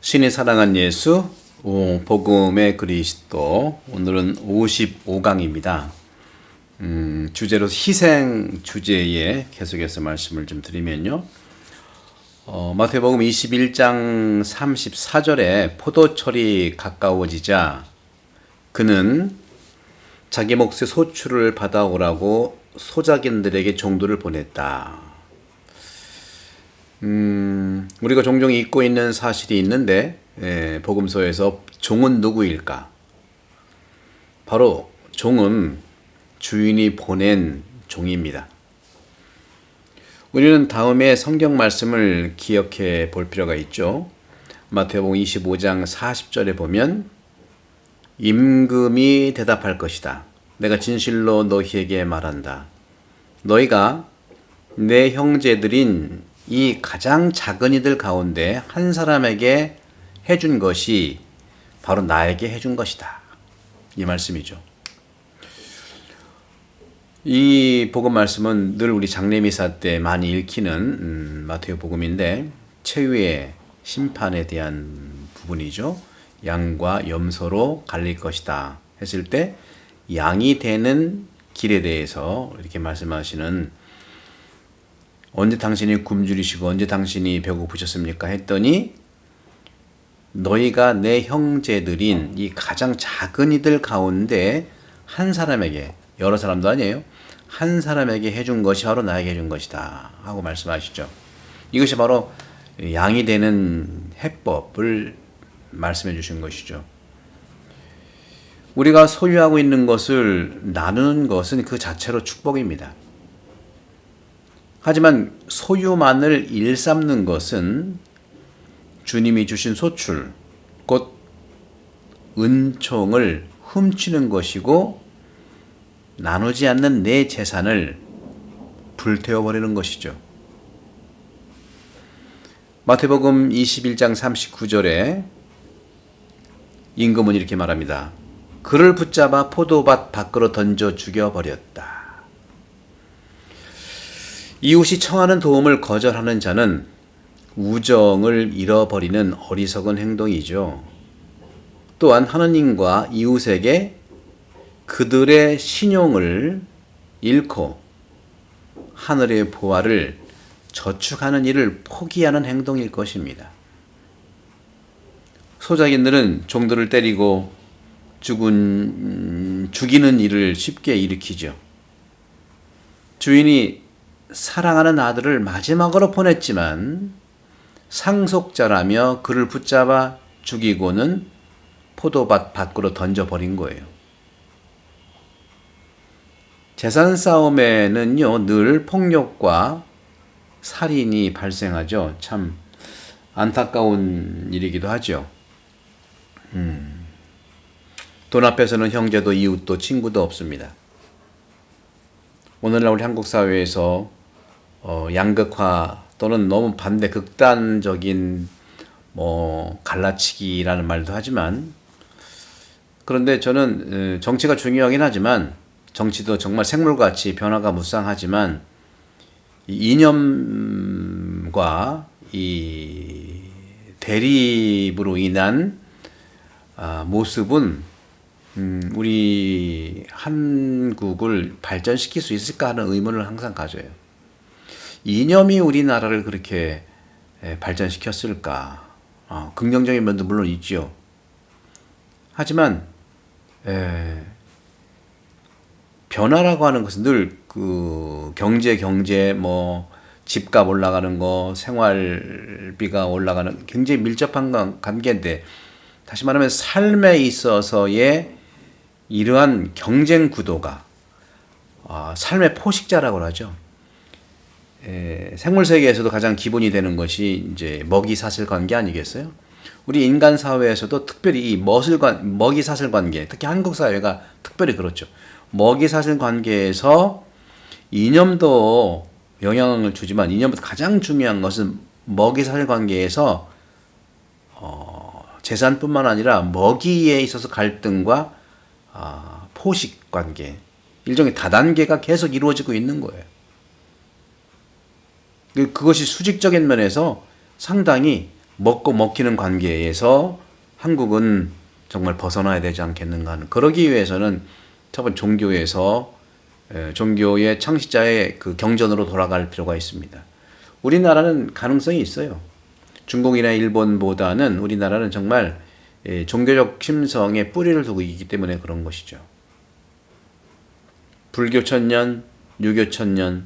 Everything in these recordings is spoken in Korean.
신이 사랑한 예수, 복음의 그리스도. 오늘은 55강입니다. 주제로 희생 주제에 계속해서 말씀을 좀 드리면요. 마태복음 21장 34절에 포도철이 가까워지자 그는 자기 몫의 소출을 받아오라고 소작인들에게 종들을 보냈다. 우리가 종종 잊고 있는 사실이 있는데, 복음서에서 종은 누구일까? 바로 종은 주인이 보낸 종입니다. 우리는 다음에 성경 말씀을 기억해 볼 필요가 있죠. 마태복음 25장 40절에 보면 임금이 대답할 것이다. 내가 진실로 너희에게 말한다. 너희가 내 형제들인 이 가장 작은 이들 가운데 한 사람에게 해준 것이 바로 나에게 해준 것이다. 이 말씀이죠. 이 복음 말씀은 늘 우리 장례미사 때 많이 읽히는 마태오 복음인데 최후의 심판에 대한 부분이죠. 양과 염소로 갈릴 것이다 했을 때 양이 되는 길에 대해서 이렇게 말씀하시는, 언제 당신이 굶주리시고 언제 당신이 배고프셨습니까? 했더니 너희가 내 형제들인 이 가장 작은 이들 가운데 한 사람에게, 여러 사람도 아니에요, 한 사람에게 해준 것이 바로 나에게 해준 것이다 하고 말씀하시죠. 이것이 바로 양이 되는 해법을 말씀해 주신 것이죠. 우리가 소유하고 있는 것을 나누는 것은 그 자체로 축복입니다. 하지만 소유만을 일삼는 것은 주님이 주신 소출, 곧 은총을 훔치는 것이고 나누지 않는 내 재산을 불태워버리는 것이죠. 마태복음 21장 39절에 임금은 이렇게 말합니다. 그를 붙잡아 포도밭 밖으로 던져 죽여버렸다. 이웃이 청하는 도움을 거절하는 자는 우정을 잃어버리는 어리석은 행동이죠. 또한 하느님과 이웃에게 그들의 신용을 잃고 하늘의 보화를 저축하는 일을 포기하는 행동일 것입니다. 소작인들은 종들을 때리고 죽이는 일을 쉽게 일으키죠. 주인이 사랑하는 아들을 마지막으로 보냈지만 상속자라며 그를 붙잡아 죽이고는 포도밭 밖으로 던져버린 거예요. 재산 싸움에는요, 늘 폭력과 살인이 발생하죠. 참 안타까운 일이기도 하죠. 돈 앞에서는 형제도 이웃도 친구도 없습니다. 오늘날 우리 한국 사회에서 양극화 또는 너무 반대 극단적인 갈라치기라는 말도 하지만, 그런데 저는 정치가 중요하긴 하지만, 정치도 정말 생물같이 변화가 무쌍하지만 이 이념과 이 대립으로 인한 모습은 우리 한국을 발전시킬 수 있을까 하는 의문을 항상 가져요. 이념이 우리나라를 그렇게 발전시켰을까? 긍정적인 면도 물론 있죠. 하지만 변화라고 하는 것은 늘 그 경제 집값 올라가는 거, 생활비가 올라가는 굉장히 밀접한 관계인데, 다시 말하면 삶에 있어서의 이러한 경쟁 구도가 삶의 포식자라고 하죠. 생물 세계에서도 가장 기본이 되는 것이 이제 먹이 사슬 관계 아니겠어요? 우리 인간 사회에서도 특별히 이 먹이 사슬 관계, 특히 한국 사회가 특별히 그렇죠. 먹이 사슬 관계에서 이념도 영향을 주지만 이념보다 가장 중요한 것은 먹이 사슬 관계에서 재산뿐만 아니라 먹이에 있어서 갈등과 포식 관계, 일종의 다단계가 계속 이루어지고 있는 거예요. 그것이 수직적인 면에서 상당히 먹고 먹히는 관계에서 한국은 정말 벗어나야 되지 않겠는가 하는, 그러기 위해서는 첫번 종교에서 종교의 창시자의 그 경전으로 돌아갈 필요가 있습니다. 우리나라는 가능성이 있어요. 중국이나 일본보다는 우리나라는 정말 종교적 심성에 뿌리를 두고 있기 때문에 그런 것이죠. 불교 1000년, 유교 1000년,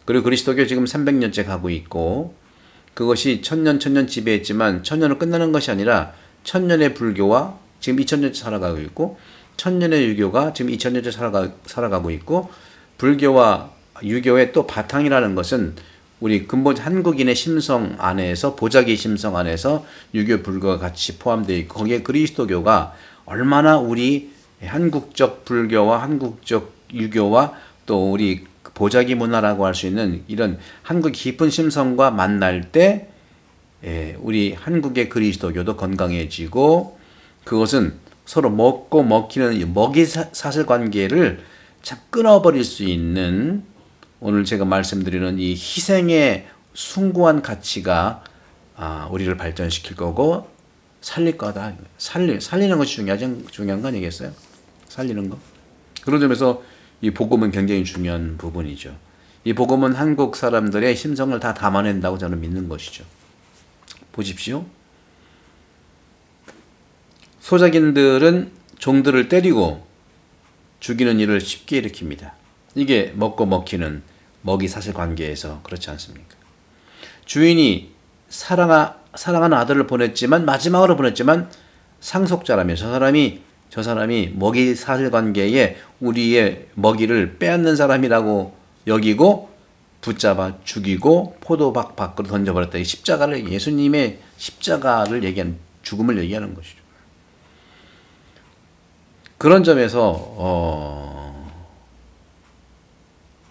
그리고 그리스도교 지금 300년째 가고 있고, 그것이 1000년 지배했지만 1000년은 끝나는 것이 아니라 1000년의 불교와 지금 2000년째 살아가고 있고, 1000년의 유교가 지금 2000년째 살아가고 있고, 불교와 유교의 또 바탕이라는 것은 우리 근본 한국인의 심성 안에서, 보자기 심성 안에서 유교, 불교가 같이 포함되어 있고, 거기에 그리스도교가 얼마나 우리 한국적 불교와 한국적 유교와 또 우리 보자기 문화라고 할 수 있는 이런 한국 깊은 심성과 만날 때 우리 한국의 그리스도교도 건강해지고, 그것은 서로 먹고 먹히는 먹이 사슬 관계를 끊어버릴 수 있는, 오늘 제가 말씀드리는 이 희생의 숭고한 가치가 우리를 발전시킬 거고 살릴 거다. 살리는 것이 중요한 거 아니겠어요? 살리는 거. 그런 점에서 이 복음은 굉장히 중요한 부분이죠. 이 복음은 한국 사람들의 심성을 다 담아낸다고 저는 믿는 것이죠. 보십시오. 소작인들은 종들을 때리고 죽이는 일을 쉽게 일으킵니다. 이게 먹고 먹히는 먹이 사슬 관계에서 그렇지 않습니까? 주인이 사랑하는 아들을 보냈지만, 마지막으로 보냈지만 상속자라며 저 사람이 먹이 사슬 관계에 우리의 먹이를 빼앗는 사람이라고 여기고 붙잡아 죽이고 포도박 밖으로 던져버렸다. 이 십자가를, 예수님의 십자가를 얘기하는, 죽음을 얘기하는 것이죠. 그런 점에서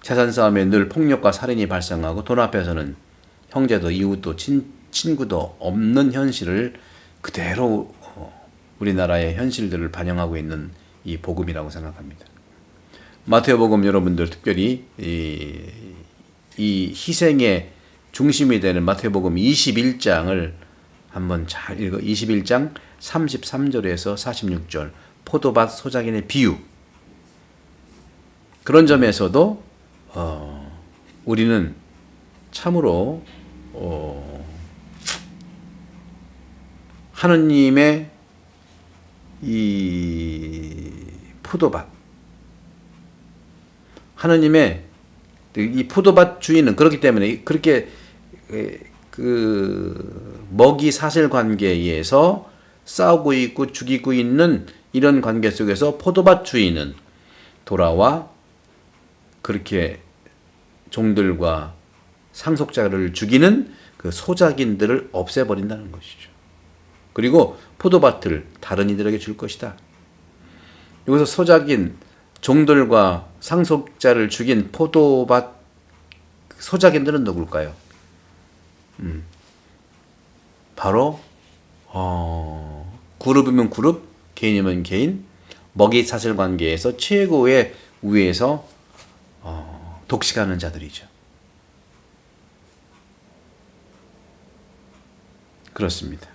재산 싸움에 늘 폭력과 살인이 발생하고, 돈 앞에서는 형제도 이웃도 친구도 없는 현실을 그대로 우리나라의 현실들을 반영하고 있는 이 복음이라고 생각합니다. 마태복음 여러분들 특별히 이 희생의 중심이 되는 마태복음 21장을 한번 잘 읽어. 21장 33절에서 46절 포도밭 소작인의 비유. 그런 점에서도 우리는 참으로 하느님의 이 포도밭, 하느님의 이 포도밭 주인은 그렇기 때문에 그렇게 그 먹이 사슬 관계에서 싸우고 있고 죽이고 있는 이런 관계 속에서 포도밭 주인은 돌아와 그렇게 종들과 상속자를 죽이는 그 소작인들을 없애버린다는 것이죠. 그리고 포도밭을 다른 이들에게 줄 것이다. 여기서 소작인, 종들과 상속자를 죽인 포도밭 소작인들은 누굴까요? 바로 그룹이면 그룹, 개인이면 개인, 먹이 사슬 관계에서 최고의 위에서 독식하는 자들이죠. 그렇습니다.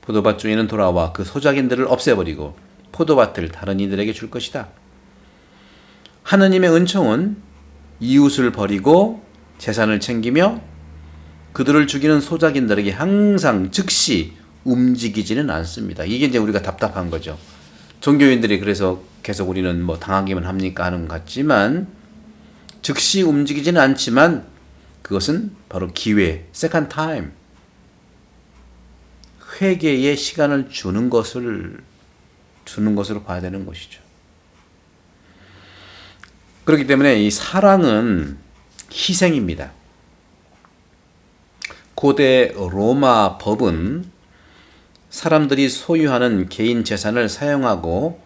포도밭 주인은 돌아와 그 소작인들을 없애버리고 포도밭을 다른 이들에게 줄 것이다. 하느님의 은총은 이웃을 버리고 재산을 챙기며 그들을 죽이는 소작인들에게 항상 즉시 움직이지는 않습니다. 이게 이제 우리가 답답한 거죠. 종교인들이 그래서 계속 우리는 뭐 당하기만 합니까 하는 것 같지만, 즉시 움직이지는 않지만 그것은 바로 기회, second time, 회개의 시간을 주는 것으로 봐야 되는 것이죠. 그렇기 때문에 이 사랑은 희생입니다. 고대 로마 법은 사람들이 소유하는 개인 재산을 사용하고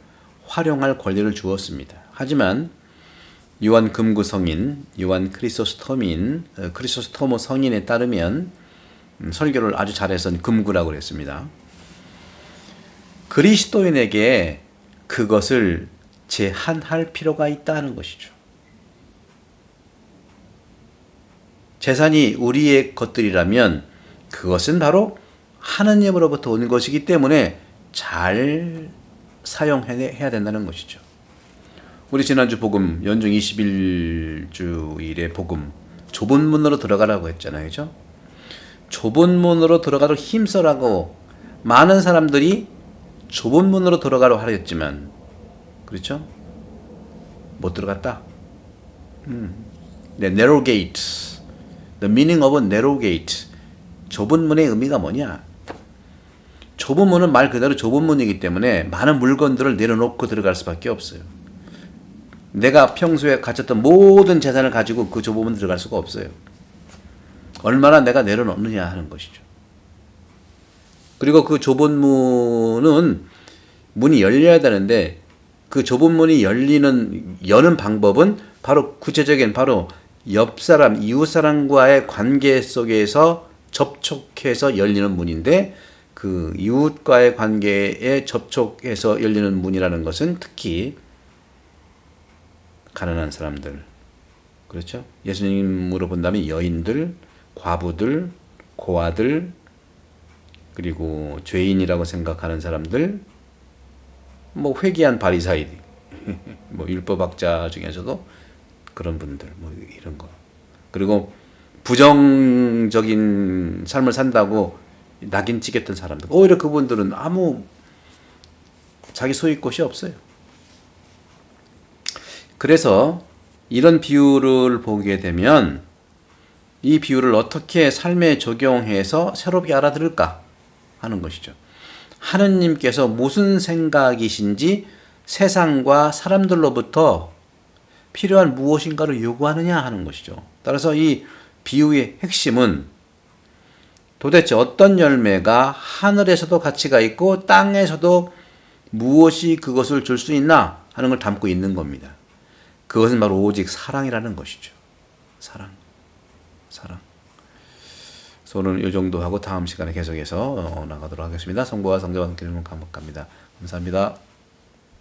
활용할 권리를 주었습니다. 하지만 요한 금구 성인, 요한 크리소스토모 성인에 따르면, 설교를 아주 잘해서 금구라고 그랬습니다. 그리스도인에게 그것을 제한할 필요가 있다는 것이죠. 재산이 우리의 것들이라면 그것은 바로 하나님으로부터 온 것이기 때문에 잘 사용해야 된다는 것이죠. 우리 지난주 복음 연중 21주일의 복음 좁은 문으로 들어가라고 했잖아요. 그죠? 좁은 문으로 들어가도록 힘써라고 많은 사람들이 좁은 문으로 들어가라고 하랬지만 그렇죠? 못 들어갔다. 네, narrow gate. The meaning of a narrow gate. 좁은 문의 의미가 뭐냐? 좁은 문은 말 그대로 좁은 문이기 때문에 많은 물건들을 내려놓고 들어갈 수밖에 없어요. 내가 평소에 가졌던 모든 재산을 가지고 그 좁은 문 들어갈 수가 없어요. 얼마나 내가 내려놓느냐 하는 것이죠. 그리고 그 좁은 문은 문이 열려야 되는데 그 좁은 문이 여는 방법은 바로 구체적인 바로 옆 사람, 이웃 사람과의 관계 속에서 접촉해서 열리는 문인데 그 이웃과의 관계에 접촉해서 열리는 문이라는 것은 특히 가난한 사람들, 그렇죠? 예수님으로 본다면 여인들, 과부들, 고아들, 그리고 죄인이라고 생각하는 사람들, 뭐 회개한 바리사이, 뭐 율법학자 중에서도 그런 분들, 뭐 이런 거. 그리고 부정적인 삶을 산다고 낙인 찍혔던 사람들, 오히려 그분들은 아무 자기 소유의 곳이 없어요. 그래서 이런 비유를 보게 되면 이 비유를 어떻게 삶에 적용해서 새롭게 알아들을까 하는 것이죠. 하느님께서 무슨 생각이신지 세상과 사람들로부터 필요한 무엇인가를 요구하느냐 하는 것이죠. 따라서 이 비유의 핵심은 도대체 어떤 열매가 하늘에서도 가치가 있고 땅에서도 무엇이 그것을 줄 수 있나 하는 걸 담고 있는 겁니다. 그것은 바로 오직 사랑이라는 것이죠. 사랑. 그래서 오늘 이 정도 하고 다음 시간에 계속해서 나가도록 하겠습니다. 성부와 성자와 성령의 감독합니다. 감사합니다.